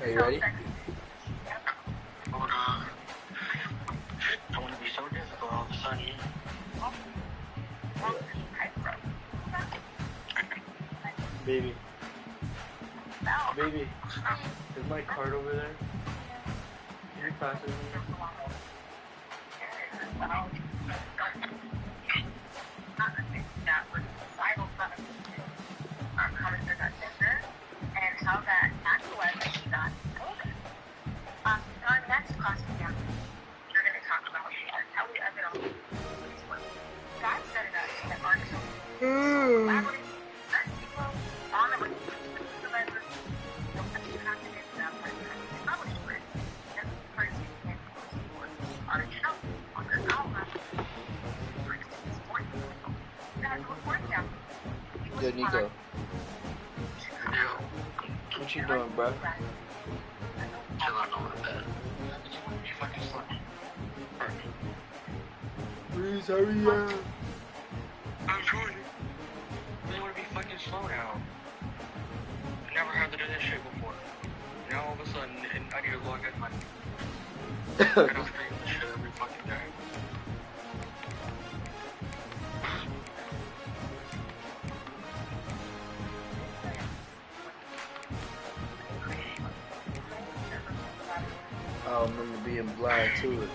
Are you ready? Hold on. I want to be so difficult all of a sudden. Baby. Baby. Is my card over there? Can you pass it to me? And how that actually got older. Our next class together, you're going to talk about how we ended up God set it up that artists collaborate on the Yo, Nico. What you doing, bro? Chilling on the bed. You fucking slept. Please hurry up. I'm trying. You want to be fucking slow now. I never had to do this shit before. Now all of a sudden, I need to log in my... I don't stream this shit every fucking day. I remember being blind to it.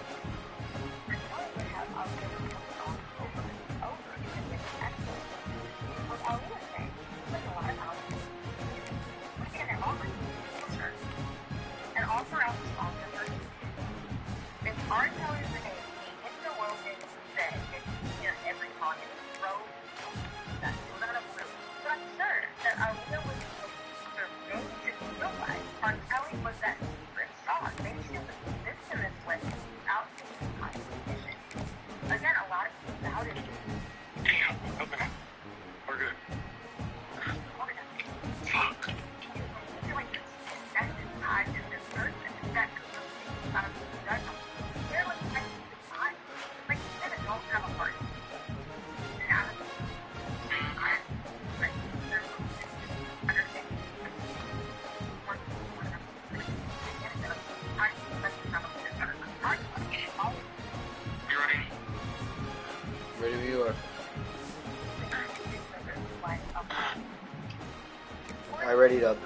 Alright, ready up.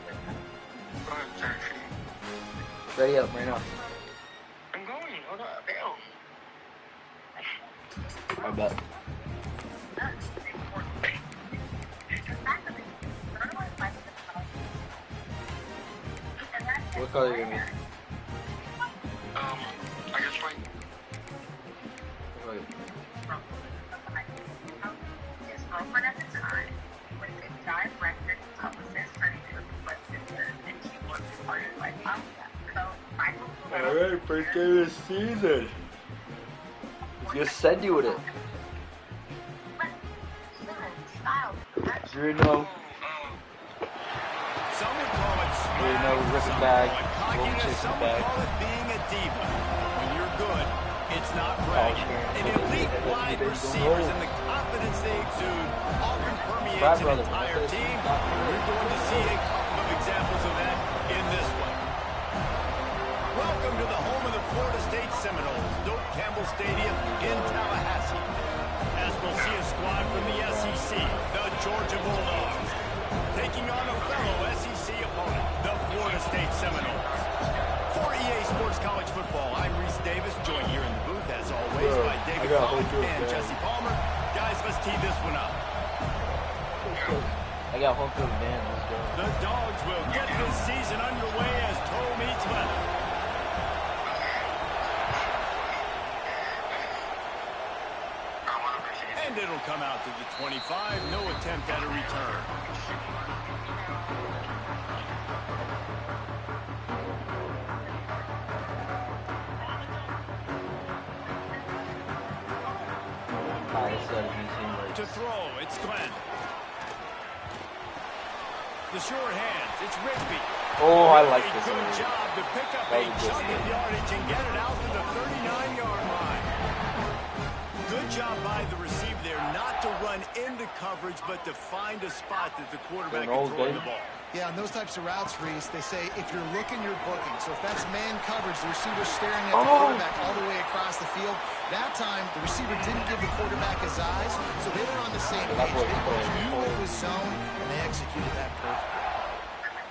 Ready up right now. I'm going. Hold on. Damn. I bet. What color are you gonna be? I guess white. Wait. His girlfriend at the time was a directed publicist for and she was part of like Alright, first game of the season. Just send you with it. 3-0. 3-0, rip it back. We'll chase it back. Being a diva. When you're good, it's not bragging. An elite wide receivers and the confidence they exude all can permeate an entire team. We're going to see a couple of examples of that in this one. Welcome to the home of the Florida State Seminoles, Doak Campbell Stadium in Tallahassee. As we'll see a squad from the SEC, the Georgia Bulldogs, taking on a fellow SEC opponent, the Florida State Seminoles. For EA Sports College Football, I'm Reese Davis, joined here in the booth, as always, by David Collins and Jesse Palmer. Guys, let's tee this one up. I got home field advantage. Let's go. The Dogs will get this season underway as toe meets leather. And it'll come out to the 25. No attempt at a return. To throw, it's Glenn. The short hands, it's Rigby. Oh, I like this Good one. job to pick up a chunk of yardage and get it out to the 39-yard line. Good job by the receiver there not to run into coverage, but to find a spot that the quarterback can throw the ball. Yeah, on those types of routes, Reese, they say if you're looking, you're booking. So if that's man coverage, the receiver's staring at the quarterback all the way across the field. That time, the receiver didn't give the quarterback his eyes, so they were on the same page. They knew it was zone, and they executed that perfectly.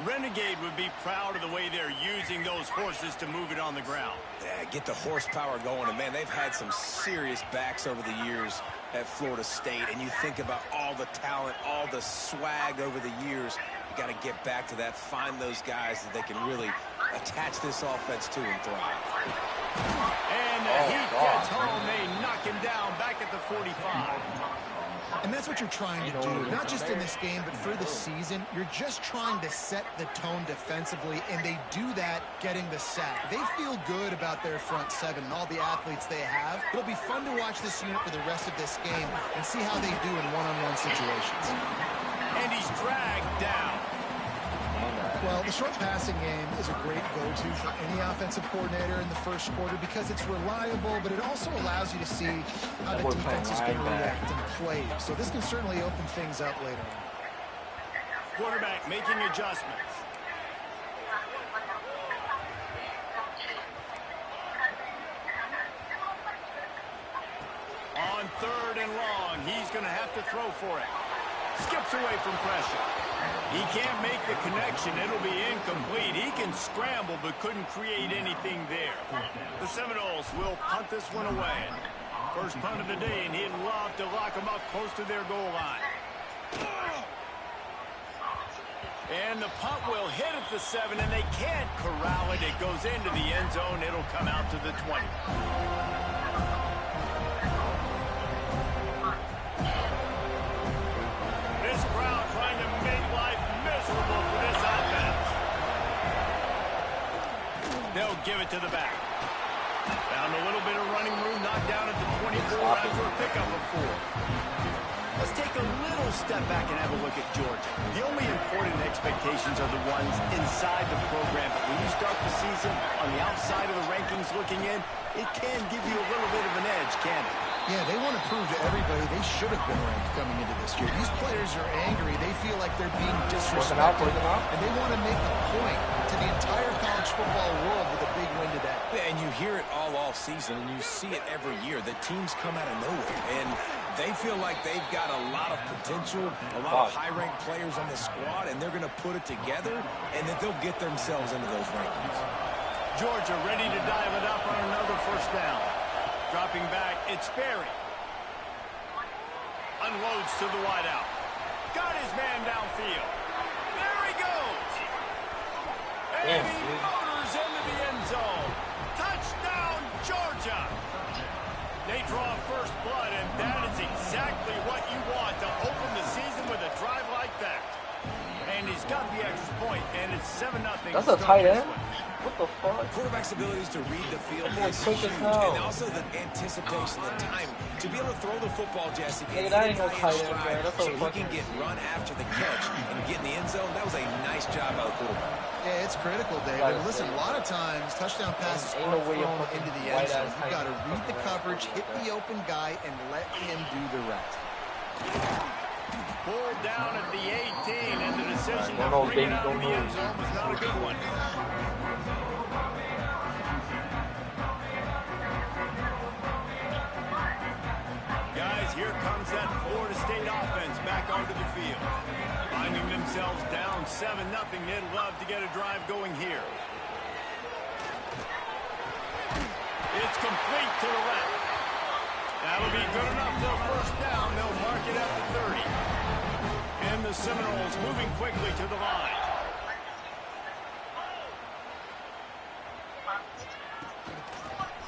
Renegade would be proud of the way they're using those horses to move it on the ground. Yeah, get the horsepower going. And, man, they've had some serious backs over the years at Florida State. And you think about all the talent, all the swag over the years. You got to get back to that, find those guys that they can really attach this offense to and thrive. And the Heat gets home. They knock him down back at the 45. And that's what you're trying to do, not just in this game, but for the season. You're just trying to set the tone defensively, and they do that getting the sack. They feel good about their front seven and all the athletes they have. It'll be fun to watch this unit for the rest of this game and see how they do in one-on-one situations. And he's dragged down. Well, the short passing game is a great go-to for any offensive coordinator in the first quarter because it's reliable, but it also allows you to see how the defense is going to react and play. So this can certainly open things up later on. Quarterback making adjustments. On 3rd and long, he's going to have to throw for it. Skips away from pressure. He can't make the connection. It'll be incomplete. He can scramble, but couldn't create anything there. The Seminoles will punt this one away. First punt of the day, and he'd love to lock them up close to their goal line. And the punt will hit at the 7, and they can't corral it. It goes into the end zone. It'll come out to the 20. This crowd trying to make life miserable for this offense. They'll give it to the back. Found a little bit of running room, knocked down at the 24 after a pickup of 4. Let's take a little step back and have a look at Georgia. The only important expectations are the ones inside the program, but when you start the season on the outside of the rankings looking in, it can give you a little bit of an edge, can it? Yeah, they want to prove to everybody they should have been ranked coming into this year. These players are angry. They feel like they're being disrespected, and they want to make a point to the entire college football world with a big win today. And you hear it all season, and you see it every year. The teams come out of nowhere, and they feel like they've got a lot of potential, a lot of high-ranked players on the squad, and they're going to put it together, and that they'll get themselves into those rankings. Georgia ready to dive it up on another first down. Dropping back, it's Berry. Unloads to the wideout. Got his man downfield. There he goes. And he motors into the end zone. Touchdown, Georgia. They draw first blood, and that is exactly what you want to open the season with a drive like that. And he's got the extra point, and it's 7-0. That's a tight end? What the fuck? Quarterback's abilities to read the field is huge, and also the anticipation, the time to be able to throw the football, Jesse. Hey, that ain't no tight end, man. That's so he can get run after the catch and get in the end zone. That was a nice job by the quarterback. Yeah, it's critical, David. Listen, a lot of times touchdown passes are thrown into the end zone. You've got to read the coverage, hit the open guy, and let him do the rest. Pulled down at the 18, and the decision to bring it out of the end zone was not a good one. Guys, here comes that Florida State offense back onto the field. Finding themselves down 7-0, they'd love to get a drive going here. It's complete to the left. That'll be good enough for a first down. They'll mark it at the 30. And the Seminoles moving quickly to the line.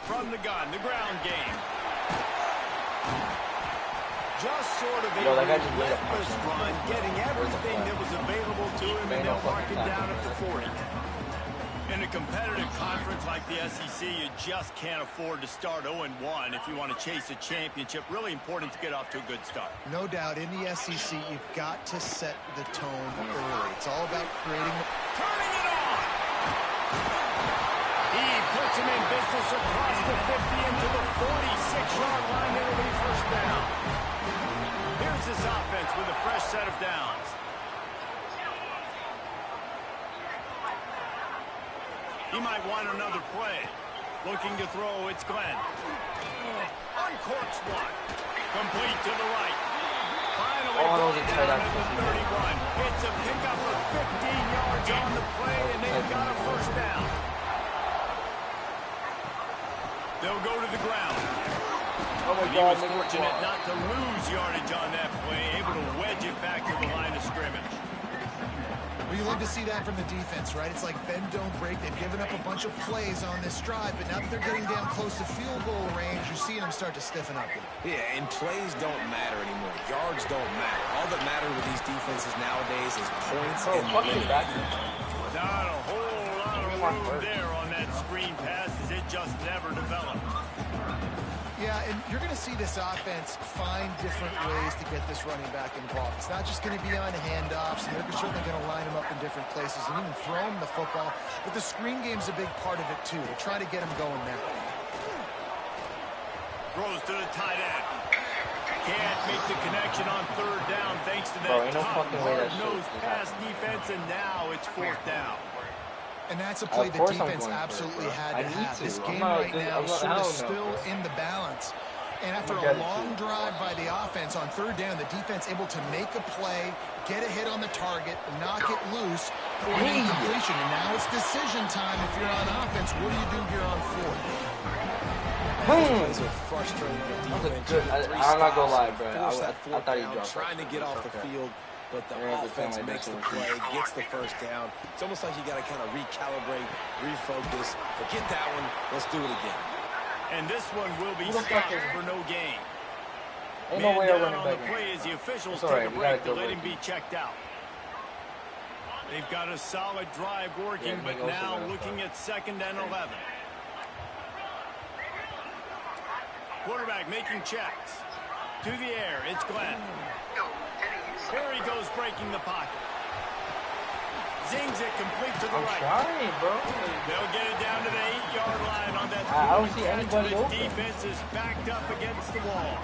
From the gun, the ground game. Just sort of a relentless run, getting everything that was available to him, and they'll mark it down at the 40. In a competitive conference like the SEC, you just can't afford to start 0-1 if you want to chase a championship. Really important to get off to a good start. No doubt, in the SEC, you've got to set the tone early. It's all about creating... Turning it on! He puts him in business across the 50 into the 46-yard line. It'll be first down. Here's this offense with a fresh set of downs. He might want another play. Looking to throw, it's Glenn. Uncorks one. Complete to the right. Finally down at the 31. It's a pickup of 15 yards on the play, and they've got a first down. They'll go to the ground. Oh my He God, was fortunate not to lose yardage on that play, able to wedge it back to the line of scrimmage. Well, you love to see that from the defense, right? It's like bend, don't break. They've given up a bunch of plays on this drive, but now that they're getting down close to field goal range, you're seeing them start to stiffen up. Yeah, and plays don't matter anymore. Yards don't matter. All that matters with these defenses nowadays is points and winning. Not a whole lot of room there on that screen pass as it just never developed. Yeah, and you're going to see this offense find different ways to get this running back involved. It's not just going to be on handoffs, and they're certainly going to line him up in different places and even throw him the football. But the screen game's a big part of it, too. They're trying to get him going now. Throws to the tight end. Can't make the connection on third down thanks to that tough, hard-nosed pass defense, and now it's fourth down. And that's a play the defense absolutely had to have. This game right now is sort of still in the balance. And after a long drive by the offense on third down, the defense able to make a play, get a hit on the target, knock it loose for an incompletion. And now it's decision time if you're on offense. What do you do here on fourth? These plays are frustrating the defense. I'm not gonna lie, bro. I thought he dropped. Trying to get off the field. But the offense makes the play, gets the first down. It's almost like you got to kind of recalibrate, refocus. Forget that one. Let's do it again. And this one will be stopped for no gain. Ain't no way Man I'm down on running the back. play as the officials It's take alright, a we break gotta to go let with him be checked out. They've got a solid drive working, Yeah, but now looking at 2nd and 11. Quarterback making checks. To the air, it's Glenn. Here he goes breaking the pocket. Zings it complete to the right. Trying, bro. They'll get it down to the 8-yard line on that. I don't see anybody the open. defense is backed up against the wall.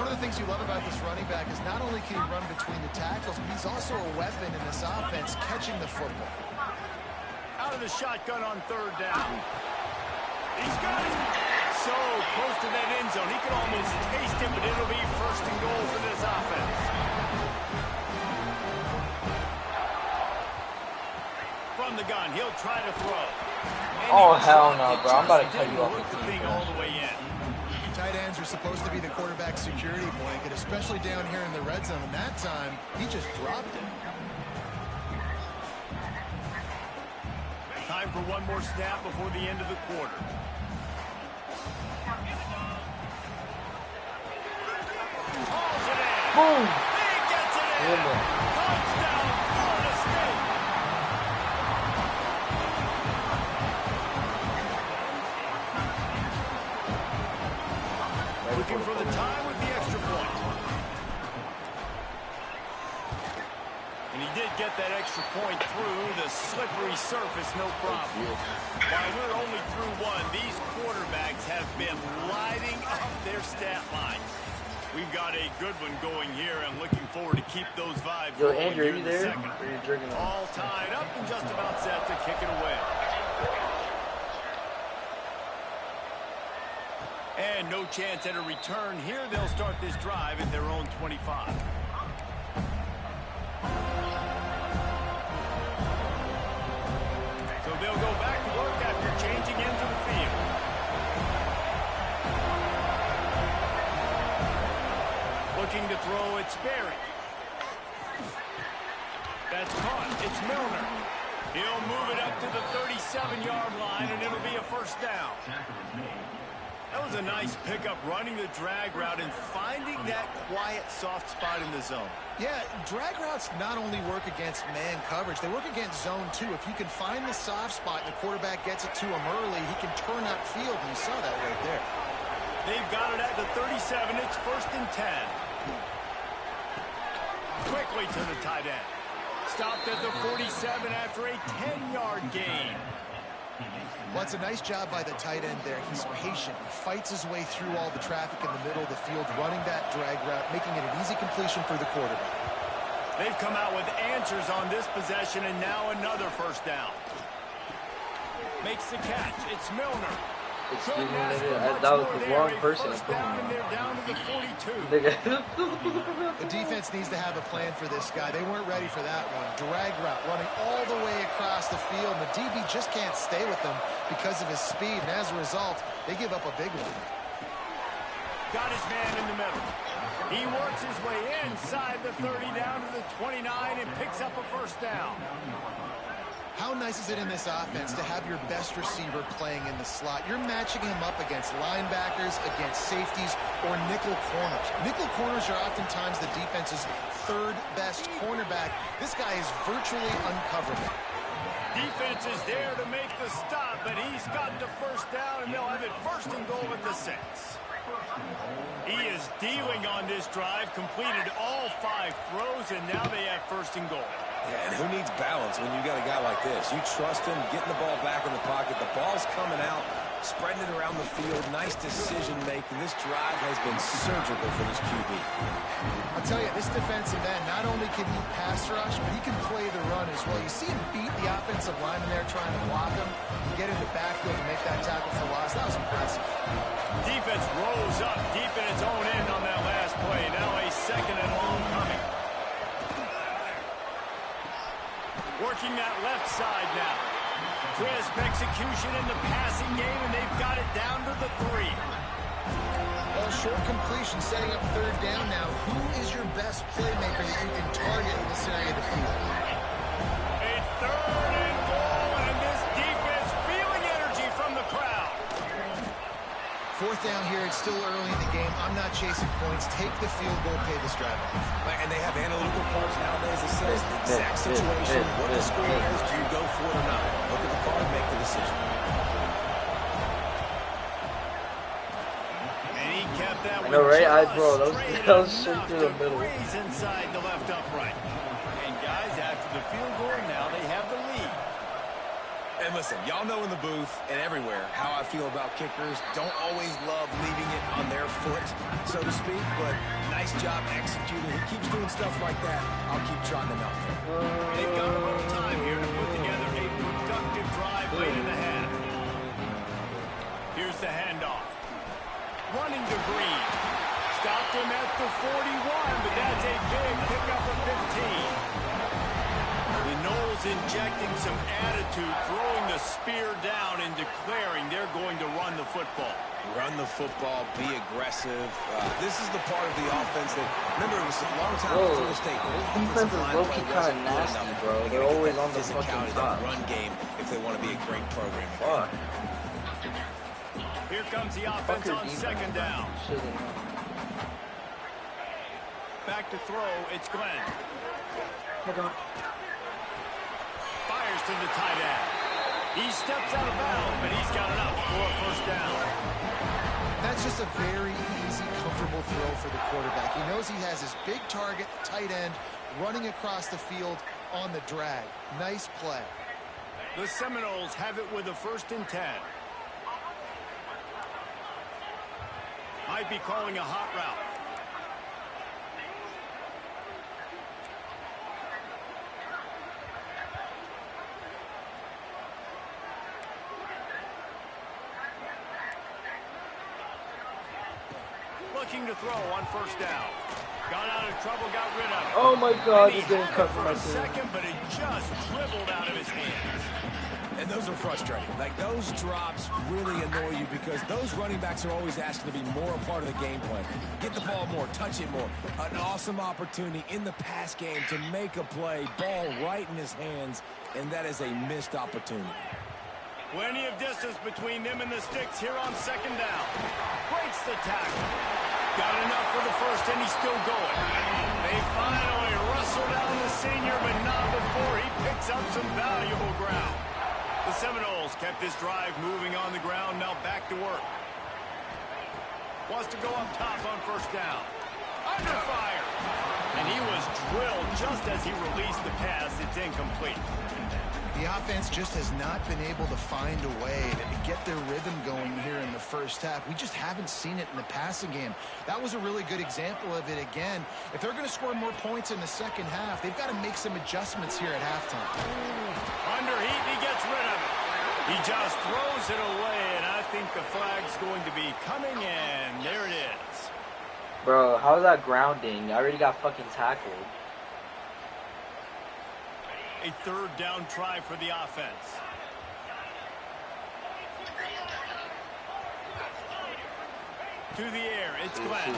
One of the things you love about this running back is not only can he run between the tackles, but he's also a weapon in this offense catching the football. Out of the shotgun on third down. He's got it. So close to that end zone. He could almost taste it, but it'll be 1st and goal for this offense. From the gun, he'll try to throw. Oh, hell no, bro. I'm about to cut you off. Look the thing all the way in. Tight ends are supposed to be the quarterback security blanket, especially down here in the red zone. And that time, he just dropped it. Time for one more snap before the end of the quarter. Calls it in. Boom. He gets it in. Touchdown, Florida State. Looking for the tie with the extra point. And he did get that extra point through the slippery surface, no problem. While we're only through one, these quarterbacks have been lighting up their stat line. We've got a good one going here and looking forward to keep those vibes Yo, going Andrew, here are you in the there? second. Or are you jerking off? All tied up and just about set to kick it away. And no chance at a return here. They'll start this drive at their own 25. So they'll go back to work after changing into the field. Looking to throw, it's Berry. That's caught. It's Milner. He'll move it up to the 37-yard line, and it'll be a first down. That was a nice pickup, running the drag route and finding that quiet, soft spot in the zone. Yeah, drag routes not only work against man coverage, they work against zone too. If you can find the soft spot and the quarterback gets it to him early, he can turn upfield, and you saw that right there. They've got it at the 37. It's 1st and 10. Quickly to the tight end. Stopped at the 47 after a 10-yard gain. Well, it's a nice job by the tight end there. He's patient. He fights his way through all the traffic in the middle of the field, running that drag route, making it an easy completion for the quarterback. They've come out with answers on this possession, and now another first down. Makes the catch. It's Milner. Excuse me, nigga. That was the wrong person. Down, and they're down to the 42. The defense needs to have a plan for this guy. They weren't ready for that one. Drag route running all the way across the field. The DB just can't stay with them because of his speed, and as a result, they give up a big one. Got his man in the middle. He works his way inside the 30 down to the 29 and picks up a first down. How nice is it in this offense to have your best receiver playing in the slot? You're matching him up against linebackers, against safeties, or nickel corners. Nickel corners are oftentimes the defense's third best cornerback. This guy is virtually uncoverable. Defense is there to make the stop, but he's got the first down, and they'll have it first and goal at the 6. He is dealing on this drive, completed all 5 throws, and now they have first and goal. Yeah, and who needs balance when you got a guy like this? You trust him, getting the ball back in the pocket. The ball's coming out, spreading it around the field. Nice decision-making. This drive has been surgical for this QB. I'll tell you, this defensive end, not only can he pass rush, but he can play the run as well. You see him beat the offensive lineman there trying to block him, get in the backfield and make that tackle for loss. That was impressive. Defense rose up deep in its own end on that last play. Now a second and long coming. Working that left side now. Crisp execution in the passing game, and they've got it down to the 3. Well, short completion, setting up third down now. Who is your best playmaker that you can target in this area of the field? A third and goal, and this defense feeling energy from the crowd. Fourth down here, it's still early in the game. I'm not chasing points. Take the field goal, pay this drive off. And they have analytical parts nowadays that says the exact situation, what the score is, do you go for it or not? Look at the card, make the decision. And he kept that one. I know, right? Bro, that was straight through the middle. Inside the left upright. And guys, after the field goal, now they have the lead. And listen, y'all know in the booth and everywhere how I feel about kickers. Don't always love leaving it on their foot, so to speak, but nice job executing. He keeps doing stuff like that. I'll keep trying to knock him. They've got a little time here to put together a productive drive late in the half. Here's the handoff. Running to Green. Stopped him at the 41, but that's a big pickup of 15. The Knowles injecting some attitude, throwing the spear down and declaring they're going to run the football. Run the football, be aggressive. This is the part of the offense that, remember, it was a long time before the state. Defense is low-key kind of nasty, bro. They're always on the fucking top. Run game if they want to be a great program. Fuck. Here comes the offense on second down. Back to throw, it's Glenn. Fires to the tight end. He steps out of bounds, but he's got enough for a first down. That's just a very easy, comfortable throw for the quarterback. He knows he has his big target, tight end, running across the field on the drag. Nice play. The Seminoles have it with a 1st and 10. Might be calling a hot route. Looking to throw on first down. Got out of trouble, got rid of it. Oh my God, it didn't cut for a second, but it just dribbled out of his hands. And those are frustrating. Like, those drops really annoy you because those running backs are always asking to be more a part of the game plan. Get the ball more, touch it more. An awesome opportunity in the pass game to make a play, ball right in his hands, and that is a missed opportunity. Plenty of distance between them and the sticks here on second down. Breaks the tackle. Got enough for the first, and he's still going. They finally wrestle down the senior, but not before he picks up some valuable ground. The Seminoles kept this drive moving on the ground, now back to work. Wants to go up top on first down. Under fire. And he was drilled just as he released the pass. It's incomplete. The offense just has not been able to find a way to get their rhythm going here in the first half. We just haven't seen it in the passing game. That was a really good example of it again. If they're going to score more points in the second half, they've got to make some adjustments here at halftime. Under heat, he gets rid of it. He just throws it away, and I think the flag's going to be coming in. There it is. Bro, how's that grounding? I already got fucking tackled. A third down try for the offense. To the air, it's Glenn.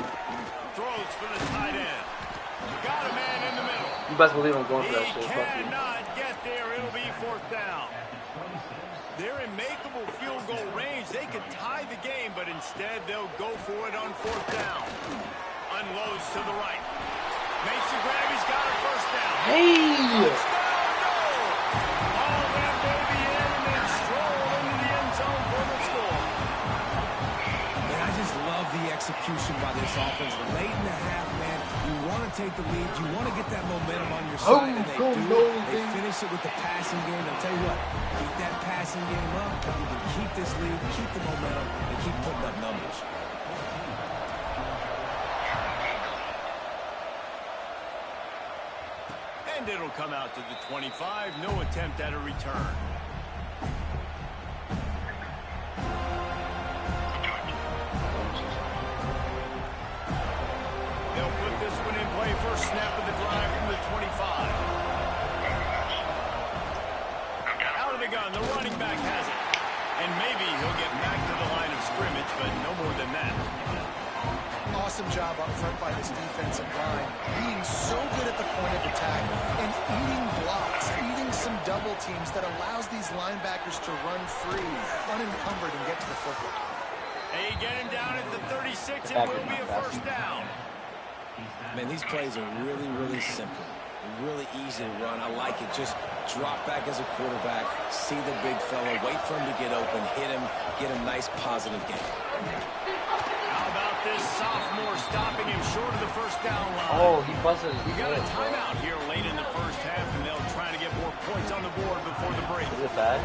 Throws for the tight end. Got a man in the middle. You best believe I'm going for that shit. He cannot get there. It'll be fourth down. They're in makeable field goal range. They could tie the game, but instead they'll go for it on fourth down. Unloads to the right. Makes the grab. He's got a first down. Hey! The execution by this offense late in the half, man. You want to take the lead, you want to get that momentum on your side, and they do. They finish it with the passing game. I'll tell you what, keep that passing game up, you can keep this lead, keep the momentum, and keep putting up numbers. And it'll come out to the 25. No attempt at a return. First snap of the drive from the 25. Out of the gun, the running back has it. And maybe he'll get back to the line of scrimmage, but no more than that. Awesome job up front by this defensive line. Being so good at the point of attack and eating blocks, eating some double teams that allows these linebackers to run free, unencumbered, and get to the football. Hey, get him down at the 36. It will be a first down. Man, these plays are really, really simple. Really easy to run. I like it. Just drop back as a quarterback, see the big fella, wait for him to get open, hit him, get a nice positive game. How about this sophomore stopping him short of the first down line? Oh, he buzzes. We got a timeout here late in the first half, and they'll try to get more points on the board before the break. Is it bad?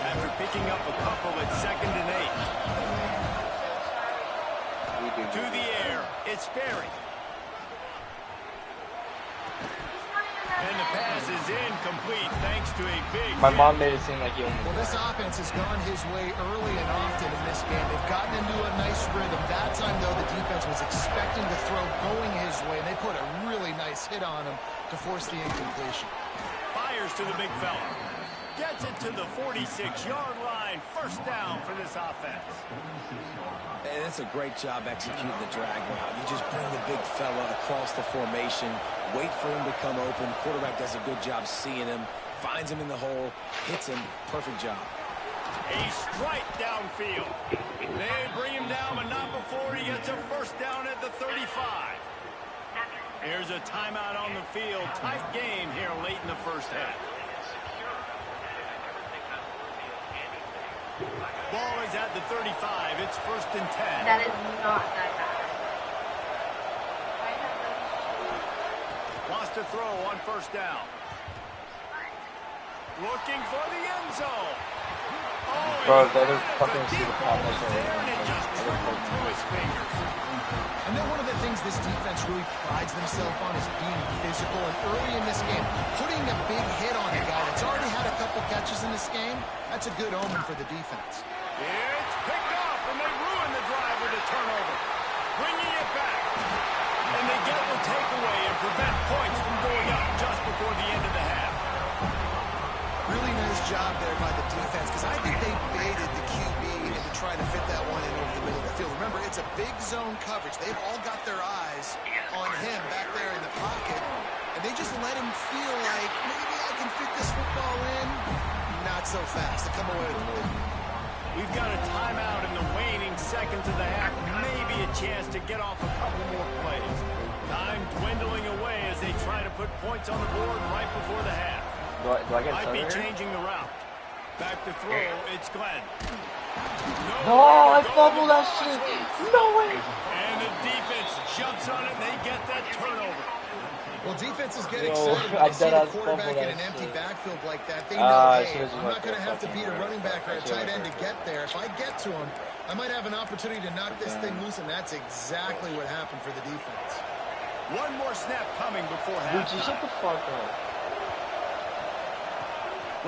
After picking up a couple at 2nd and 8. To the air, it's Berry. And the pass is incomplete thanks to a big My mom made it seem like he only. Well, this offense has gone his way early and often in this game. They've gotten into a nice rhythm. That time, though, the defense was expecting the throw going his way, and they put a really nice hit on him to force the incompletion. Fires to the big fella. Gets it to the 46-yard line. First down for this offense. And it's a great job executing the drag route. You just bring the big fella across the formation, wait for him to come open. Quarterback does a good job seeing him, finds him in the hole, hits him. Perfect job. A strike downfield. They bring him down, but not before he gets a first down at the 35. Here's a timeout on the field. Tight game here late in the first half. Ball is at the 35. It's 1st and 10. That is not that bad. Wants to throw on first down. Looking for the end zone. Oh, bro, the other fucking receiver problems there, and it just trickled through his fingers. And then one of the things this defense really prides themselves on is being physical. And early in this game, putting a big hit on a guy that's already had a couple catches in this game, that's a good omen for the defense. It's picked off, and they ruin the drive with a turnover. Bringing it back. And they get the takeaway and prevent points from going up just before the end of the half. Really nice job there by the defense, because I think they baited the QB into trying to fit that one in over the middle of the field. Remember, it's a big zone coverage. They've all got their eyes on him back there in the pocket, and they just let him feel like, maybe I can fit this football in. Not so fast. They come away with a lead. We've got a timeout in the waning seconds of the half. Maybe a chance to get off a couple more plays. Time dwindling away as they try to put points on the board right before the half. Do I get Might be here? changing the route. Back to throw. It's Glenn. No, I fumbled that shit. No way. And the defense jumps on it. They get that turnover. Well, defenses get excited when they see the quarterback in an empty backfield like that. They know, hey, I'm not going to have to beat a running back or a tight end to get there. If I get to him, I might have an opportunity to knock this thing loose, and that's exactly what happened for the defense. One more snap coming before halftime. Shut the fuck up.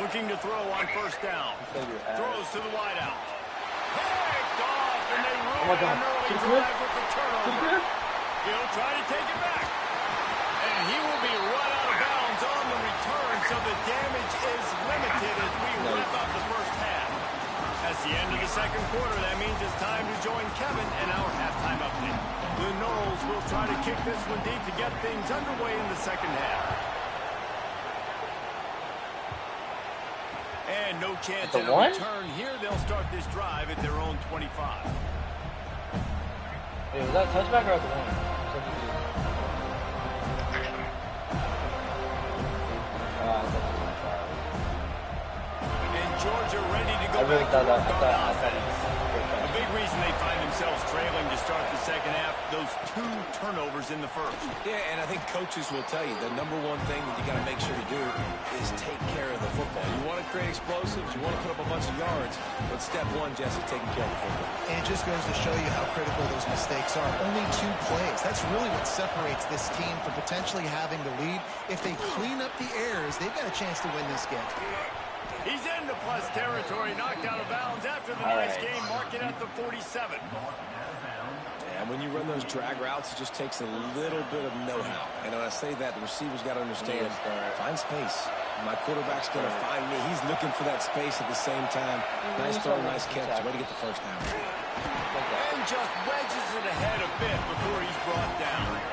Looking to throw on first down. Throws to the wideout. Picked off, and they ruin an early drive with the turnover. He'll try to take it back. And he will be run out of bounds on the return, so the damage is limited as we wrap up the first half. That's the end of the second quarter. That means it's time to join Kevin and our halftime update. The Noles will try to kick this one deep to get things underway in the second half. And no chance at a return here. They'll start this drive at their own 25. Wait, was that a touchback or at the one? And Georgia ready to go back to work on offense. A big reason they find themselves trailing to start the second half, those 2 turnovers in the first. Yeah, and I think coaches will tell you the number one thing that you got to make sure to do is take care of the football. You want to create explosives, you want to put up a bunch of yards, but step one, Jesse, taking care of the football. And it just goes to show you how critical those mistakes are. Only 2 plays. That's really what separates this team from potentially having the lead. If they clean up the errors, they've got a chance to win this game. He's into plus territory, knocked out of bounds after the nice game, marking at the 47. And when you run those drag routes, it just takes a little bit of know-how. And when I say that, the receiver's got to understand, find space. My quarterback's going to find me. He's looking for that space at the same time. Nice throw, nice catch. Way to get the first down. And just wedges it ahead a bit before he's brought down.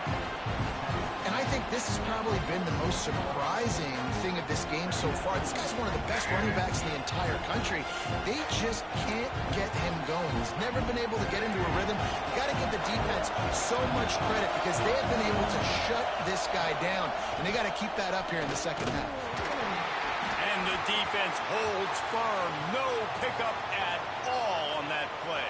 And I think this has probably been the most surprising thing of this game so far. This guy's one of the best running backs in the entire country. They just can't get him going. He's never been able to get into a rhythm. You got to give the defense so much credit because they have been able to shut this guy down. And they got to keep that up here in the second half. And the defense holds firm. No pickup at all on that play.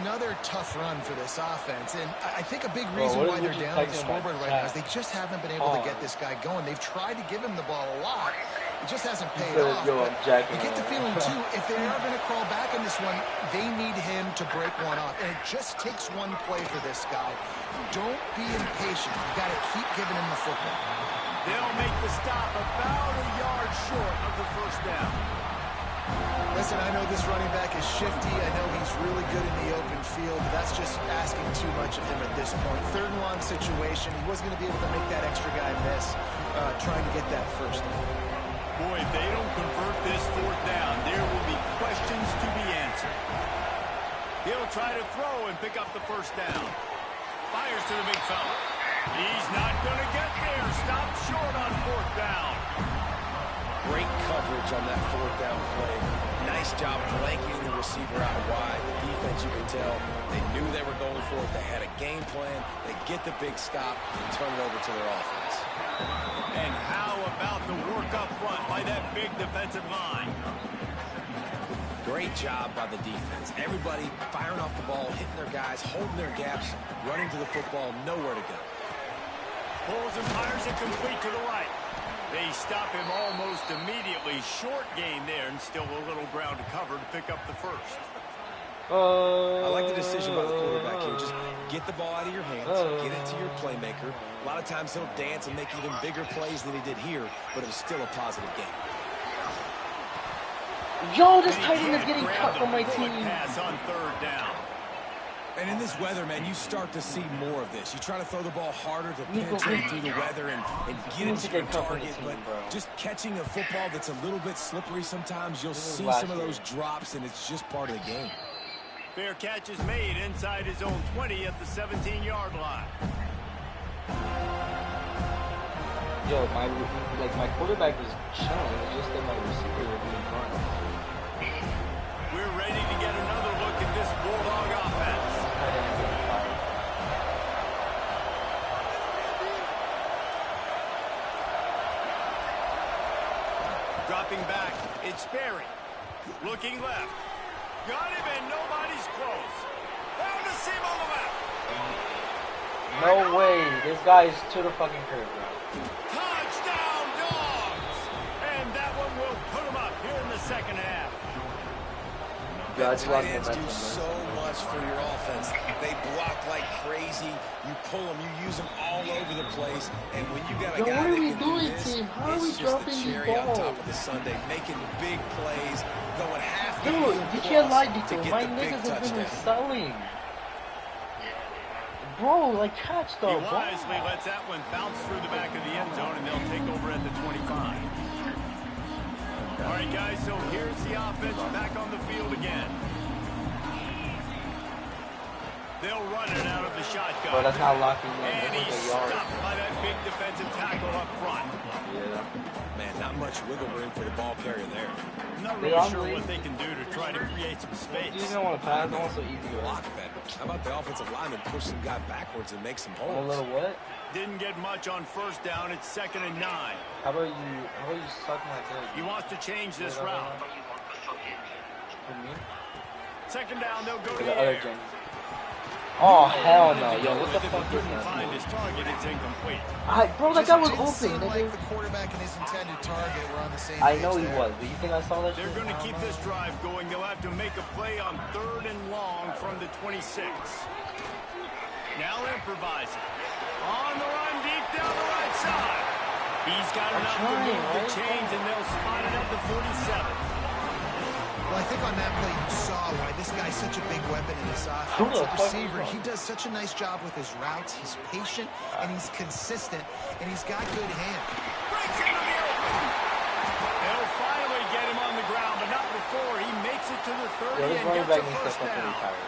Another tough run for this offense, and I think a big reason why they're down on the scoreboard right now is they just haven't been able to get this guy going. They've tried to give him the ball a lot. It just hasn't paid off. But you get the feeling, too, if they are going to crawl back in this one, they need him to break one off. And it just takes one play for this guy. Don't be impatient. You got to keep giving him the football. They'll make the stop about a yard short of the first down. Listen, I know this running back is shifty. I know he's really good in the open field, but that's just asking too much of him at this point. 3rd and long situation. He wasn't going to be able to make that extra guy miss trying to get that first down. Boy, if they don't convert this 4th down, there will be questions to be answered. He'll try to throw and pick up the first down. Fires to the big fella. He's not going to get there. Stop short on 4th down. Great coverage on that 4th down play. Nice job blanketing the receiver out wide. The defense, you can tell, they knew they were going for it. They had a game plan. They get the big stop and turn it over to their offense. And how about the work up front by that big defensive line? Great job by the defense. Everybody firing off the ball, hitting their guys, holding their gaps, running to the football, nowhere to go. Pulls and fires it complete to the right. They stop him almost immediately. Short gain there, and still a little ground to cover to pick up the first. I like the decision by the quarterback here. Just get the ball out of your hands, get it to your playmaker. A lot of times he'll dance and make even bigger plays than he did here, but it was still a positive game. Yo, this tight end is getting cut from my team. Pass on 3rd down. And in this weather, man, you start to see more of this. You try to throw the ball harder to penetrate through the weather and get it to your target. But just catching a football that's a little bit slippery sometimes, you'll see some of those drops, and it's just part of the game. Fair catch is made inside his own 20 at the 17-yard line. Yo, my quarterback was chilling. It's just that my receiver was being run. We're ready to get another look at this Bulldog offense. Dropping back, it's Berry. Looking left. Got him, and nobody's close. Found a seam on the left. No way. This guy is to the fucking curb, bro. Touchdown, Dogs! And that one will put them up here in the second half. The tight ends do so much for your offense. They block like crazy. You pull them, you use them all over the place. And when you got a guy that can do this, it's just the cherry on top of the sundae, making big plays, going half the field you can't lie, to Dito. get My the big niggas have been touchdown. selling. Bro, like catch the ball. He wisely lets that one bounce through the back of the end zone, and they'll take over at the 25. All right, guys, so here's the offense back on the field again. They'll run it out of the shotgun. Bro, that's not locking in. And That's he's like a yard. stuffed by that big defensive tackle up front. Yeah. Man, not much wiggle room for the ball carrier there. I'm not really sure what they can do to try to create some space. You don't want to pass. I want so easy to Block better. How about the offensive lineman push some guy backwards and make some A holes? little what? Didn't get much on first down. It's 2nd and 9. How about you suck my dick? He wants to change this route. For me? 2nd down, they'll go For to the the other air. James. Oh, hell no. Yo, what the fuck is Couldn't that? find his target. It's incomplete. Bro, that guy was Didn't open. seem Nigga. like the quarterback and his intended target were on the same I page know he there. was, but you think I saw that They're shit? going to keep this drive going. They'll have to make a play on 3rd and long from the 26. Now improvising. On the run deep down the right side. He's got enough to move the chains, and they'll spot it at the 47. Well, I think on that play you saw why this guy's such a big weapon in this Who offense. the At fuck receiver, is that? he does such a nice job with his routes. He's patient, and he's consistent, and he's got good hands. Breaks into the open. They'll finally get him on the ground, but not before he makes it to the 30 Yo, this and running gets back a needs to first fucking down. retire.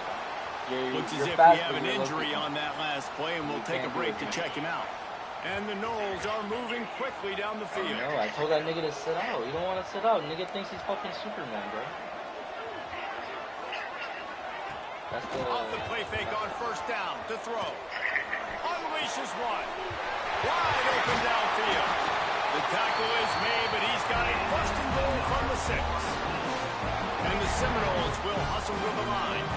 Looks as You're if fast, we have but an you're injury lucky. on that last play, and we'll take a break to check him out. And the Knowles are moving quickly down the field. No, I told that nigga to sit out. You don't want to sit out. Nigga thinks he's fucking Superman, bro. That's the... Off the play fake on first down to throw. Unleashes one. Wide open downfield. The tackle is made, but he's got a first and goal from the 6. And the Seminoles will hustle to the line.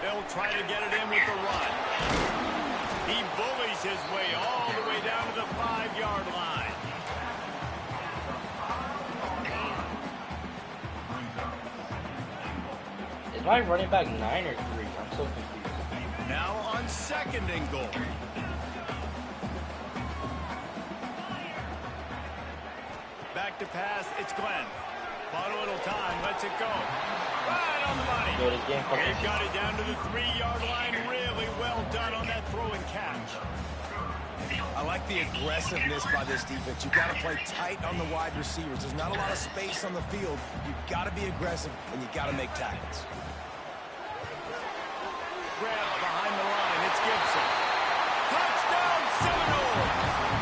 They'll try to get it in with the run. He bullies his way all the way down to the 5-yard line. Is my running back 9 or 3? I'm so confused. Now on 2nd and goal. Back to pass, it's Glenn. Bought a little time, lets it go. Right on the money. Yo, this game fucking... They've got it down to the 3-yard line. Really well done on that throw and catch. I like the aggressiveness by this defense. You've got to play tight on the wide receivers. There's not a lot of space on the field. You've got to be aggressive, and you've got to make tackles. Grab behind the line, it's Gibson. Touchdown Seminoles!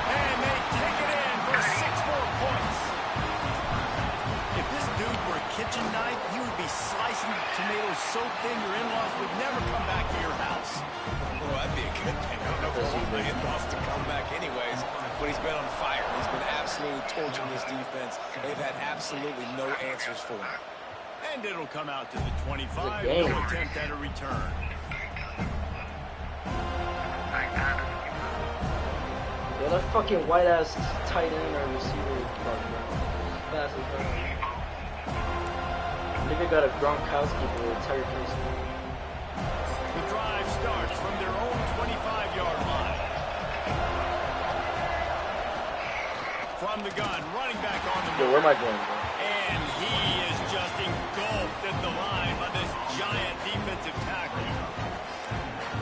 And they take it in for 6 more points. If this dude were a kitchen knife, you would be slicing tomatoes so thin your in-laws would never come back to your house. Well, that'd be a good thing. I don't know if I want my in-laws to come back anyways, but he's been on fire. He's been absolutely torching this defense. They've had absolutely no answers for him. And it'll come out to the 25. Good game. No attempt at a return. Yo, that fucking white-ass tight end or receiver fuck, bro. Fast as hell. Nigga got a Gronkowski for a entire face. The drive starts from their own 25-yard line. From the gun, running back on the Yo, move. where am I going, bro? And he is just engulfed at the line by this giant defensive tackle.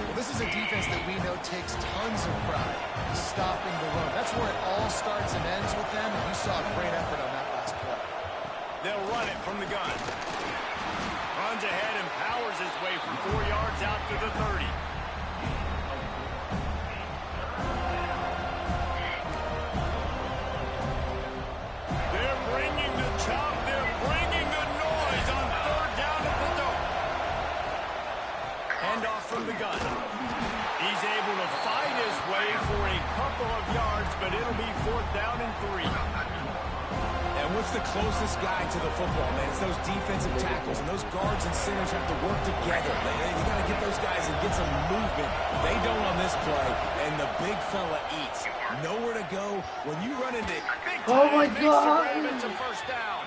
Well, this is a defense that we know takes tons of pride stopping the run. That's where it all starts and ends with them, and you saw a great effort on that last play. They'll run it from the gun. Runs ahead and powers his way for 4 yards out to the 30. They're bringing the chop. They're bringing the noise on 3rd down at the dome. Hand off from the gun. He's able to fight his way for a couple of yards, but it'll be 4th down and 3. And what's the closest guy to the football, man? It's those defensive tackles, and those guards and centers have to work together. You got to get those guys and get some movement. They don't on this play, and the big fella eats. Nowhere to go when you run into big time. Oh my God! It's a first down.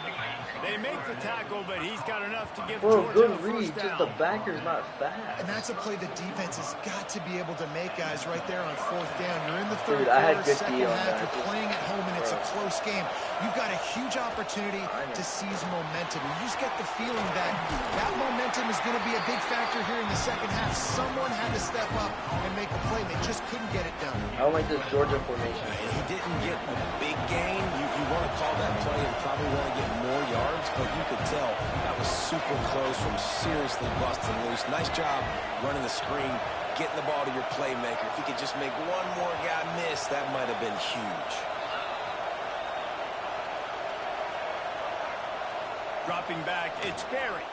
They make the tackle, but he's got enough to give Bro, Georgia good the read. first Just down. the backer's not fast. And that's a play the defense has got to be able to make, guys, right there on 4th down. You're in the third Dude, I had quarter, good second D on half. that. You're playing at home, and it's a close game. You've got a huge opportunity to seize momentum. You just get the feeling that that momentum is going to be a big factor here in the second half. Someone had to step up and make a play. They just couldn't get it done. I don't like this Georgia formation. He didn't get a big gain. You want to call that play and probably want to get more yards, but you could tell that was super close from seriously busting loose. Nice job running the screen, getting the ball to your playmaker. If you could just make one more guy miss, that might have been huge. Dropping back, it's Barry.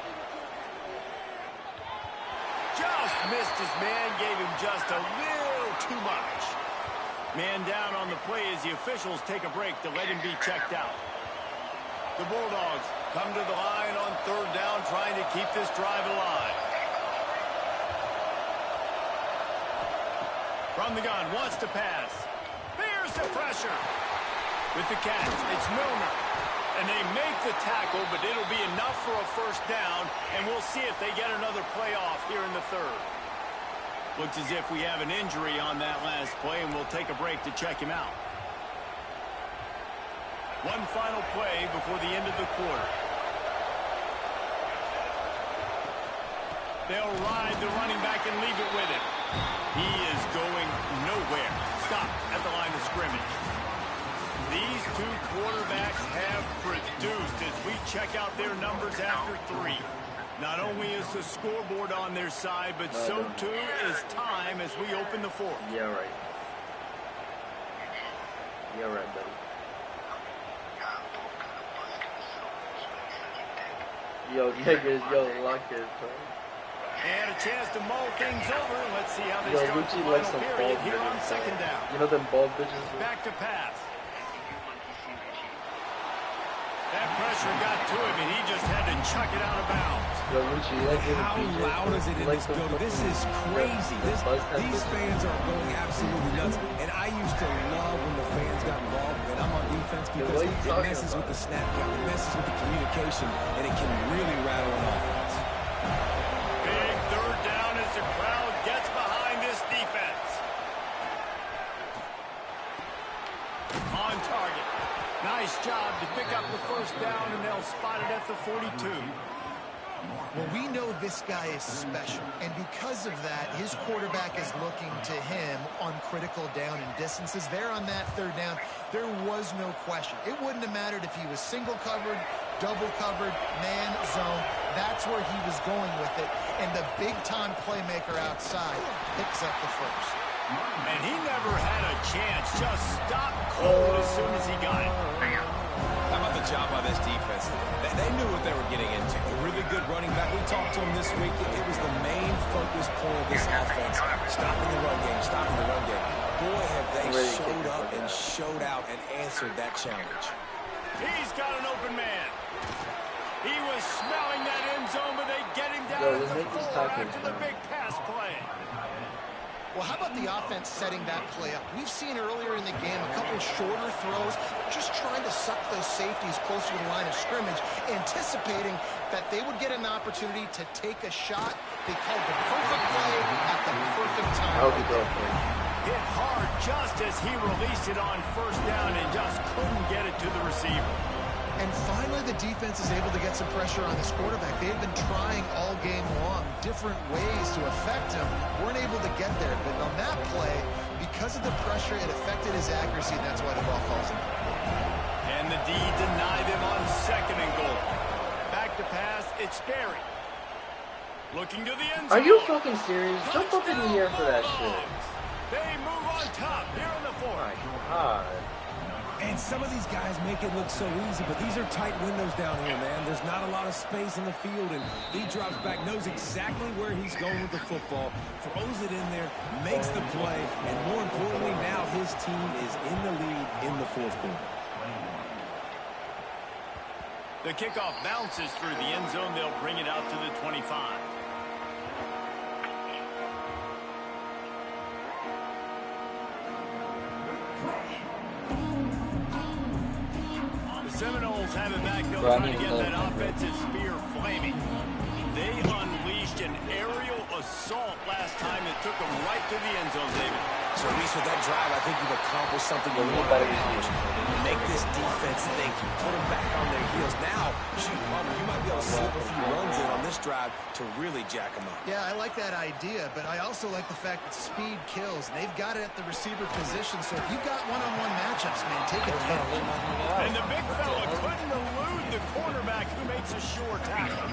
Just missed his man, gave him just a little too much. Man down on the play as the officials take a break to let him be checked out. The Bulldogs come to the line on 3rd down, trying to keep this drive alive. From the gun, wants to pass. There's the pressure. With the catch, it's Milner. And they make the tackle, but it'll be enough for a first down, and we'll see if they get another play off here in the 3rd. Looks as if we have an injury on that last play, and we'll take a break to check him out. One final play before the end of the quarter. They'll ride the running back and leave it with him. He is going nowhere. Stop at the line of scrimmage. These two quarterbacks have produced as we check out their numbers after 3. Not only is the scoreboard on their side, but so too is time as we open the 4th. Yeah, right. Yeah, right, buddy. Yo, niggas, yo, lock this, bro. And a chance to mull things over. Let's see how they Yo, start Lucci the likes final some period bald here on bitches, 2nd down. You know them bald bitches? Back to pass. That pressure got to him, and he just had to chuck it out of bounds. Yo, Lucci, you like How loud is it in this building? This is crazy. These fans are going absolutely nuts. And I used to love when the fans got involved, and I'm on defense because it messes with the snap count, it messes with the communication, and it can really rattle an offense. Big 3rd down as the crowd gets behind this defense. On target. Nice job to pick up the first down, and they'll spot it at the 42. Well, we know this guy is special, and because of that, his quarterback is looking to him on critical down and distances. There on that 3rd down, there was no question. It wouldn't have mattered if he was single covered, double covered, man, zone. That's where he was going with it, and the big-time playmaker outside picks up the first. And he never had a chance. Just stopped cold as soon as he got it. How about the job by this defense? They knew what they were getting into. A really good running back. We talked to him this week. It was the main focus point of this offense. Stopping the run game, stopping the run game. Boy, have they showed up and showed out and answered that challenge. He's got an open man. He was smelling that end zone, but they get him down at the 4 after the big pass play. Well, how about the offense setting that play up? We've seen earlier in the game a couple shorter throws, just trying to suck those safeties closer to the line of scrimmage, anticipating that they would get an opportunity to take a shot. They called the perfect play at the perfect time. Hit hard just as he released it on 1st down and just couldn't get it to the receiver. And finally, the defense is able to get some pressure on this quarterback. They've been trying all game long different ways to affect him. Weren't able to get there. But on that play, because of the pressure, it affected his accuracy, and that's why the ball falls in. And the D denied him on 2nd and goal. Back to pass, it's Barry. Looking to the end zone. Are you fucking serious? Jump up in the air for that shit. They move on top here in the 4th. Oh my God. And some of these guys make it look so easy, but these are tight windows down here, man. There's not a lot of space in the field, and he drops back, knows exactly where he's going with the football, throws it in there, makes the play, and more importantly, now his team is in the lead in the 4th quarter. The kickoff bounces through the end zone. They'll bring it out to the 25. The Seminoles have it back. They'll try to get that offensive spear flaming. They unleashed an aerial assault last time that took them right to the end zone, David. So, Reese, with that drive, I think you've accomplished something you want to accomplish. You make this defense think. You put them back on their heels. Now, shoot, you might be able to slip a few runs in on this drive to really jack them up. Yeah, I like that idea, but I also like the fact that speed kills. They've got it at the receiver position, so if you've got one-on-one matchups, man, take it advantage. And the big fella couldn't elude the cornerback who makes a sure tackle.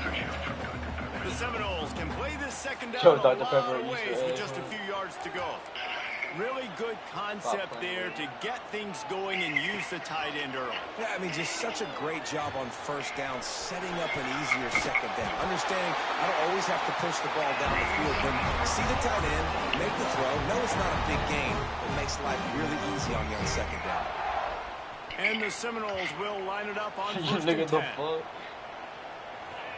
The Seminoles can play this second down a lot of ways with just a few yards to go. Really good concept there to get things going and use the tight end early. Yeah, I mean, just such a great job on first down, setting up an easier second down. Understanding I don't always have to push the ball down the field, but see the tight end, make the throw. No, it's not a big gain. It makes life really easy on you on second down. And the Seminoles will line it up on first and 10.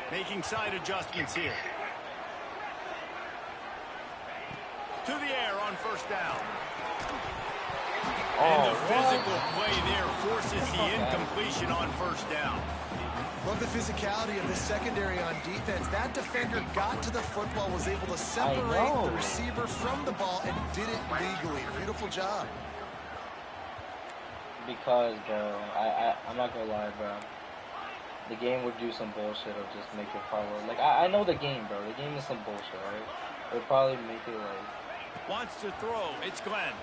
Making side adjustments here. To the air on first down. And the physical play there forces the incompletion on first down. Love the physicality of the secondary on defense. That defender got to the football, was able to separate the receiver from the ball, and did it legally. Beautiful job. Because, bro, I'm not gonna lie, bro. The game would do some bullshit or just make it follow. Like, I know the game, bro. The game is some bullshit, right? It would probably make it, like... Wants to throw. It's Glenn.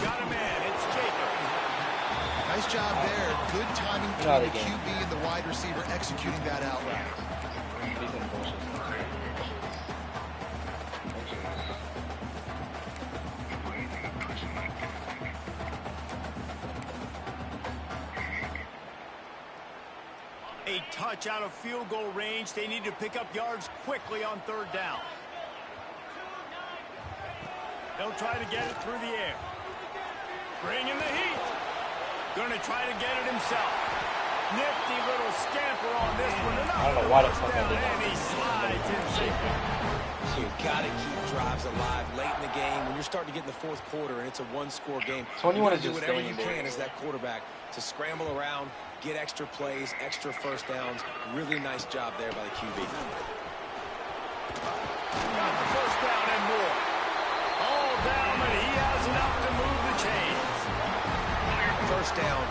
Got a man. It's Jacob. Nice job there. Good timing between the QB and the wide receiver executing that out route. A touch out of field goal range. They need to pick up yards quickly on third down. They'll try to get it through the air. Bringing the heat. Going to try to get it himself. Nifty little scamper on this one. I don't know why the fuck I did that. And he slides in safely. So you've got to keep drives alive late in the game. When you're starting to get in the fourth quarter and it's a one-score game, so when you want to do whatever you can as that quarterback to scramble around, get extra plays, extra first downs. Really nice job there by the QB. Got the first down and more. All down, but he has enough to move the chains. First down,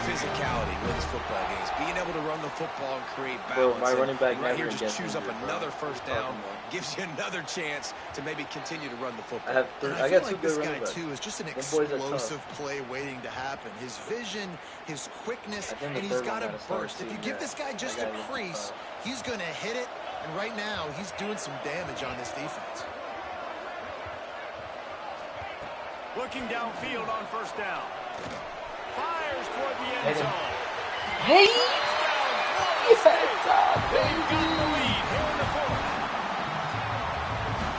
physicality wins football games. Being able to run the football and create balance. Bro, my running back right here just choose up another first down, gives you another chance to maybe continue to run the football. I got two good running backs. This guy, too, is just an explosive play waiting to happen. His vision, his quickness, and he's got a burst. If you give this guy just a crease, he's going to hit it, and right now, he's doing some damage on this defense. Looking downfield on first down. Fires toward the end zone. Hey! They've got the lead here in the fourth.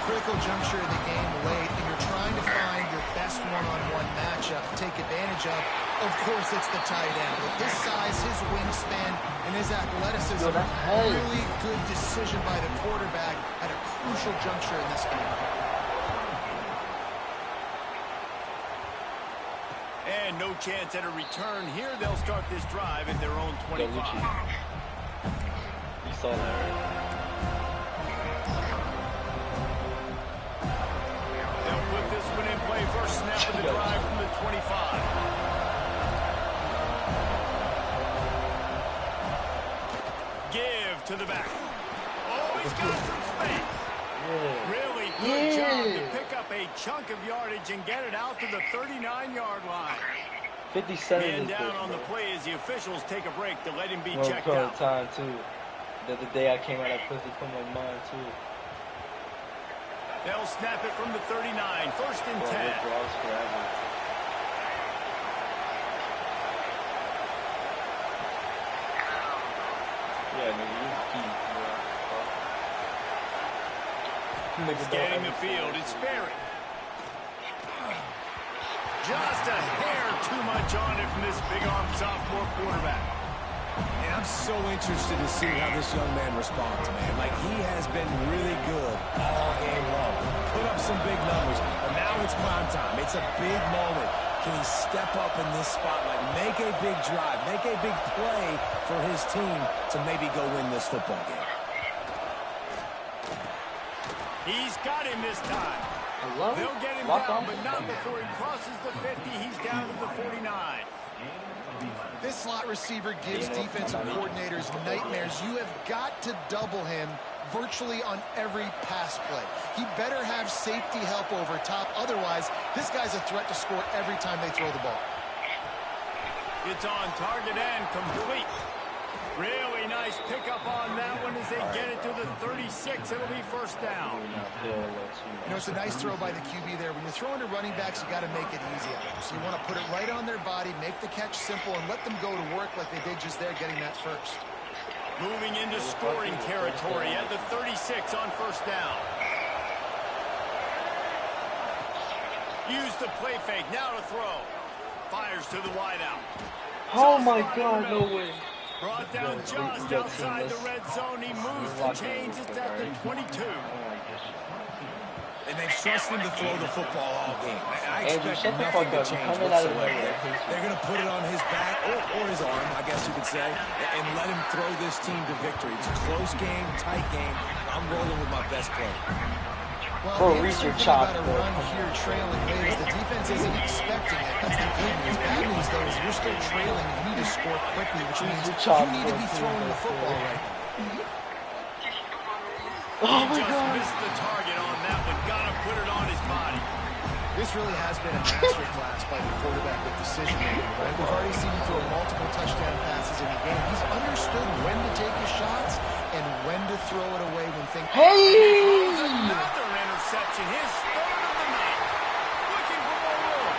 Critical juncture of the game late, and you're trying to find your best one-on-one matchup to take advantage of. Of course, it's the tight end. With his size, his wingspan, and his athleticism, really good decision by the quarterback at a crucial juncture in this game. And no chance at a return here. They'll start this drive at their own 25. You saw that. They'll put this one in play. First snap of the drive from the 25. Give to the back. Oh, he's got some space. Really good job to pick up a chunk of yardage and get it out to the 39-yard line. 57 Man down on the play as the officials take a break to let him be checked out. out. Time too. The other day I came out, I put it from my mind too. They'll snap it from the 39. First and 10. Yeah, man, you keep, Scanning the field, it's Sperry. Just a hair too much on it from this big-arm sophomore quarterback. And I'm so interested to see how this young man responds, man. Like, he has been really good all game long. Put up some big numbers, but now it's prime time. It's a big moment. Can he step up in this spotlight, make a big drive, make a big play for his team to maybe go win this football game? He's got him this time. They'll get him down, but not before he crosses the 50. He's down to the 49. This slot receiver gives defensive coordinators nightmares. You have got to double him virtually on every pass play. He better have safety help over top. Otherwise, this guy's a threat to score every time they throw the ball. It's on target and complete. Really nice pickup on that one as they get it to the 36. It'll be first down. You know, it's a nice throw by the QB there. When you're throwing to running backs, you got to make it easy on them. So you want to put it right on their body, make the catch simple, and let them go to work like they did just there, getting that first. Moving into scoring territory at the 36 on first down. Use the play fake, now to throw. Fires to the wideout. Oh my God, no way. Brought down just outside the red zone. He moves the chains. It's at the 22. And they've trusted him to throw the football all game. I expect shut the nothing fuck to up. change Coming out of whatsoever. nowhere. They're going to put it on his back or his arm, I guess you could say, and let him throw this team to victory. It's a close game, tight game. I'm rolling with my best player. Well, reach your chop. About a run here trailing late. The defense isn't expecting it. That's the good news. Bad news, though, is you're still trailing and you need to score quickly, which means you need to be throwing the football right now. Oh my God. Missed the target on that one. Gotta put it on his body. This really has been a masterclass by the quarterback with decision making, right? We've already seen him throw multiple touchdown passes in the game. He's understood when to take his shots and when to throw it away when things... Hey! Another interception. His third of the night. Looking for more room.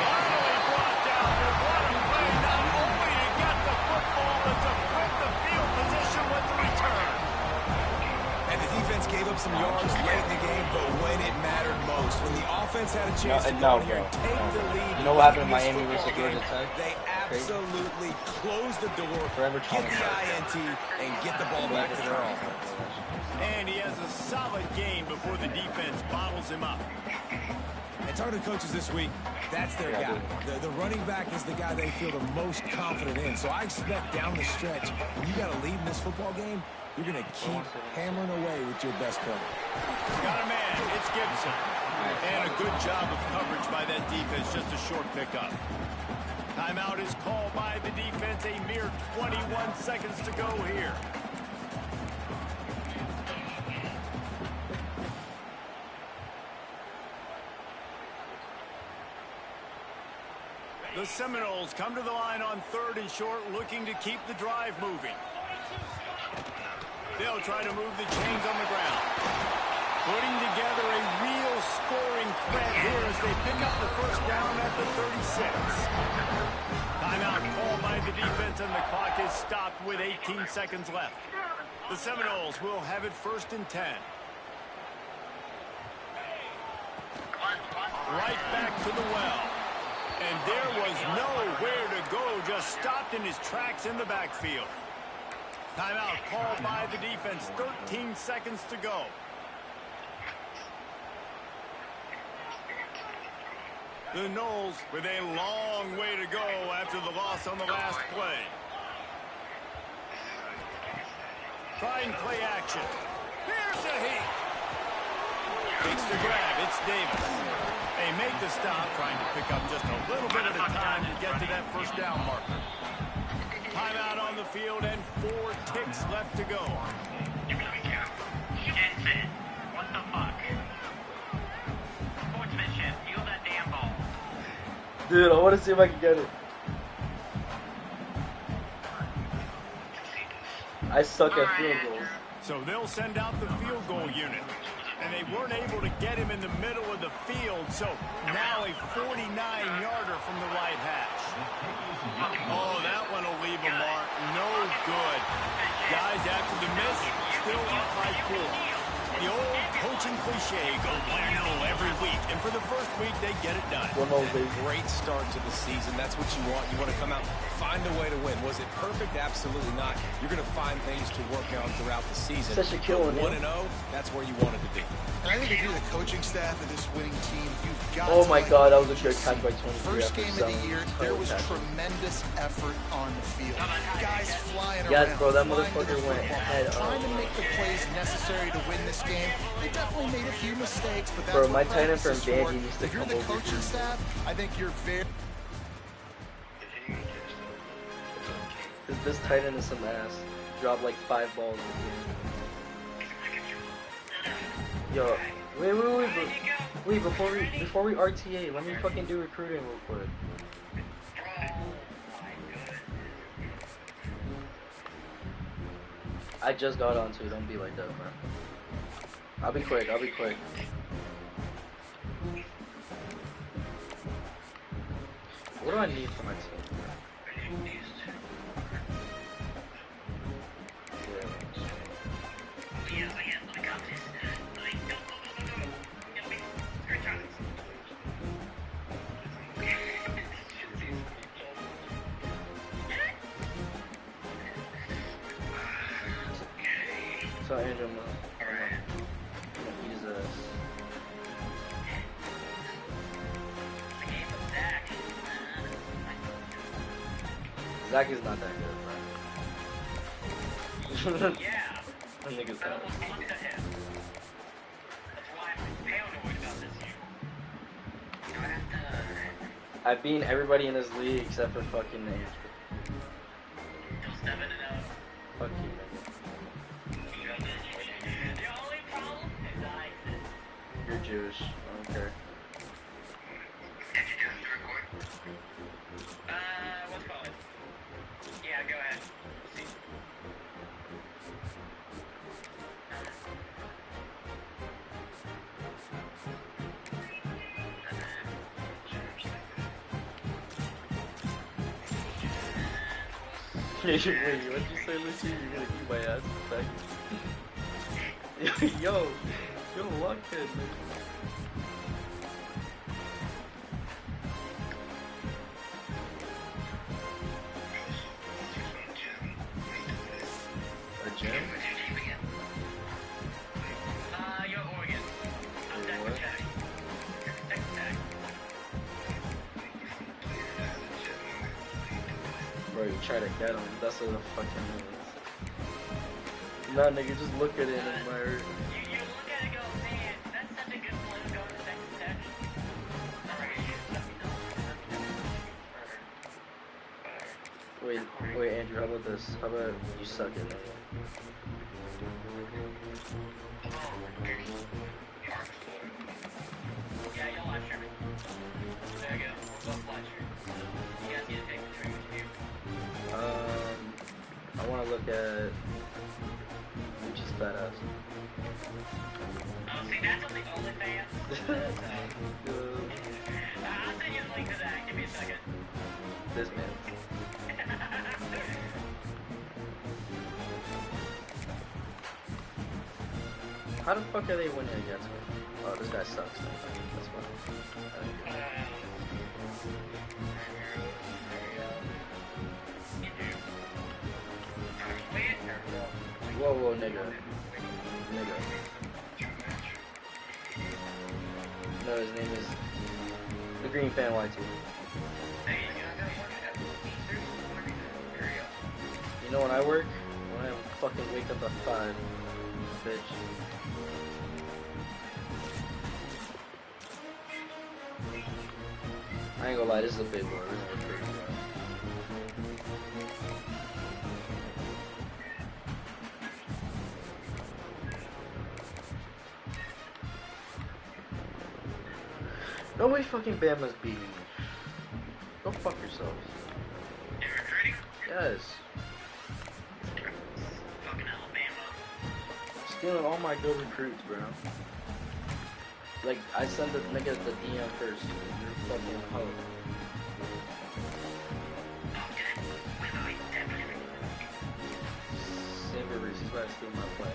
Finally brought down. But what a play. Not only to get the football, but to flip the field position with the return. And the defense gave up some yards late in the game, but when it mattered most, when the offense had a chance to go in here and take the lead, you know what happened in Miami versus Georgia Tech? They absolutely closed the door, get the INT, and get the ball back to their offense. And he has a solid game before the defense bottles him up. And talking to coaches this week, that's their guy. The running back is the guy they feel the most confident in. So I expect down the stretch, when you got a lead in this football game, you're going to keep hammering away with your best player. Got a man. It's Gibson. And a good job of coverage by that defense. Just a short pickup. Timeout is called by the defense. A mere 21 seconds to go here. The Seminoles come to the line on 3rd and short, looking to keep the drive moving. They'll try to move the chains on the ground. Putting together a real scoring threat here as they pick up the first down at the 36. Timeout called by the defense, and the clock is stopped with 18 seconds left. The Seminoles will have it 1st and 10. Right back to the well. And there was nowhere to go, just stopped in his tracks in the backfield. Timeout called by the defense, 13 seconds to go. The Noles with a long way to go after the loss on the last play. Trying play action. Here's a heat. Takes the grab, it's Davis. They make the stop, trying to pick up just a little bit at a time to get to that first down marker. Timeout on the field and 4 ticks left to go. Jensen, what the fuck? Sportsmanship, yield that damn ball. Dude, I want to see if I can get it. I suck at field goals. So they'll send out the field goal unit. And they weren't able to get him in the middle of the field, so now a 49-yarder from the right hash. Oh, that one will leave a mark. No good. Guys, after the miss, still up by 4. The old coaching cliche, go 1-0 every week. And for the first week, they get it done. A great start to the season. That's what you want. You want to come out 5 find a way to win. Was it perfect? Absolutely not. You're going to find things to work on throughout the season. Such a kill on 1-0, that's where you wanted to be. And I think if you're the coaching staff of this winning team, you've got Oh to my like God, that was a what good you catch see. by 23. First game of the year, there was catch. tremendous effort on the field. Guys flying Yes, around, bro, that flying to the motherfucker went football, head trying to up. make the plays necessary to win this game. They definitely made a few mistakes, but that's Bro, what my tight end practice from is for. Vandy needs to If you're come the over coaching here. staff, I think you're very... This tight end is some ass. Dropped like 5 balls in the game. Yo, wait, before we RTA, let me fucking do recruiting real quick. I just got onto it, don't be like that, bro. I'll be quick. What do I need for my team? So Andrew, I'm gonna use this. Zach is not that good, bro. Yeah. That nigga's bad. I've beaten everybody in this league except for fucking Andrew. Fuck you, nigga. You're Jewish. I don't care. What's called? Yeah, go ahead. See. Wait, what'd you say, Lucy? You're gonna eat my ass back? Yo, Lockhead, man. A gym? You're Oregon. I'm Texas Tech. Texas Tech. Bro, you try to get him. That's what the fucking means. Nah, nigga, just look at it and admire it. You look at it and go, man, that's such a good play going to Texas Tech. Wait, Andrew, how about this? How about you suck it, nigga? Yeah, you'll live stream it. There you go. We'll both live stream. You guys need to take the stream with you. I want to look at Gucci's fat ass. Oh, see, that's on the OnlyFans. I'll send you the link to that. Give me a second. This man. How the fuck are they winning against me? Oh, this guy sucks. That's fine. Whoa, nigga. No, his name is the Green Fan YT. You know when I work? When I fucking wake up at 5, bitch. I ain't gonna lie, this is a big one. This is a big one. No way fucking Bama's beating me. Go fuck yourselves. Yes. Fucking Alabama. Stealing all my good recruits, bro. Like, I sent the nigga the DM first. You're fucking hoe. Save your reasons why I steal my play.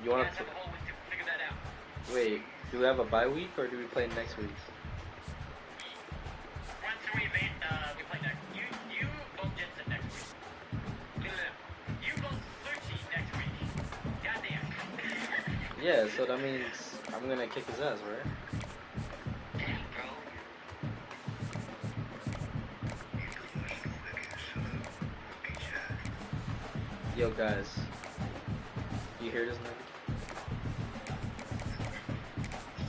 You want guys to have a whole week to figure that out. wait? Do we have a bye week or do we play next week? Once we play next. You vote Jensen next week. You vote Lucci next week. Goddamn. Yeah, so that means I'm gonna kick his ass, right? Dang, bro. Yo, guys, you hear this nigga?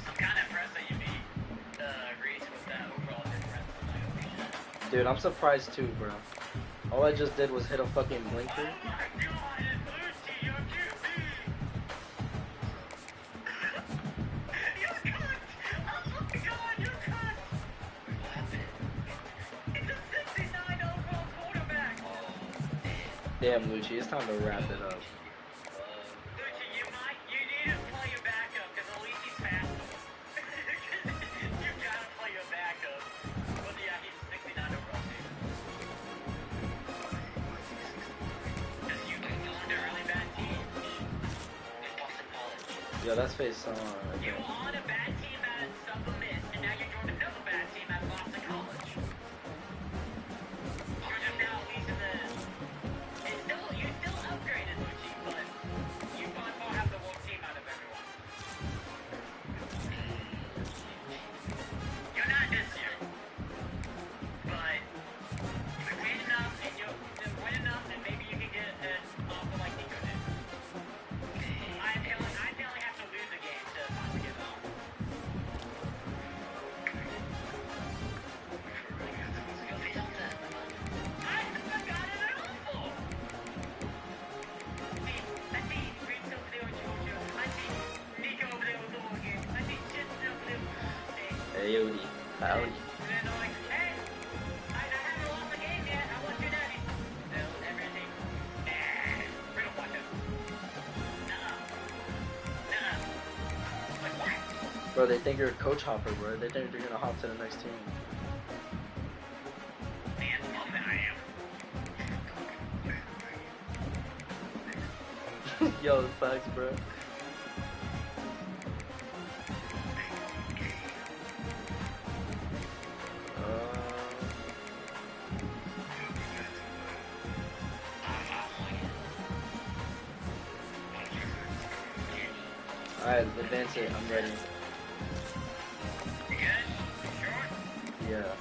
I'm kind of impressed that you beat Reese with that overall difference. Dude, I'm surprised too, bro. All I just did was hit a fucking blinker. Oh my god, it's Lucci, you're QB! You cunt! Oh my god, you cunt! What happened? It's a 69 overall quarterback! Damn, Lucci, it's time to wrap it up. Lucci, you need to play your backup, because at least he's faster. You gotta play your backup. But yeah, he's 69 overall, dude. Because you can go into a really bad team. In Boston College. Yo, that's face on. You were on a bad team at Southern Miss, and now you're joined another bad team at Boston College. You're just now at least in the... You still upgraded, Lucci, but you by far have the worst team out of everyone. You're not this year. But you win enough, and maybe you can get an offer like Nico did. I only have to lose a game to finally get an offer. I got it at all. I see Reese over there with Georgia. I see Nico over there with Oregon. I see Jensen over there with Ohio State. Hey, Howdy. Howdy. And then they're like, hey, I haven't lost a game yet. I want you daddy. Still, everything. We don't want him. Nuh-uh. Like, what? Bro, they think you're a coach hopper, bro. They think you're gonna hop to the next team. Man, love that I am. Yo, facts, bro. Alright, advance it. I'm ready. You good? Sure? Yeah.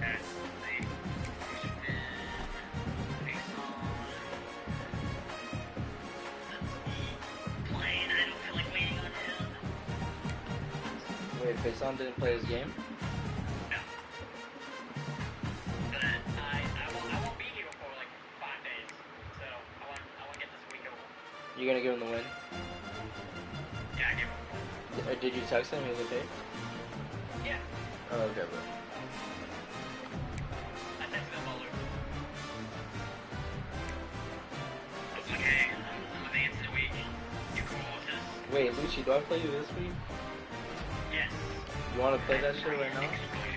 That's the plane. I don't feel like waiting on him. Wait, Faison didn't play his game? No. But I won't be here for like 5 days. So I want to get this week over. You gonna give him the win? Yeah, I give him. Did you text him? He was okay? Yeah. Oh, okay, bro. I texted him all over. It's okay. I'm advanced in a week. You cool with this? Wait, Lucci, do I play you this week? Yes. You wanna play that shit right now? Exclusive.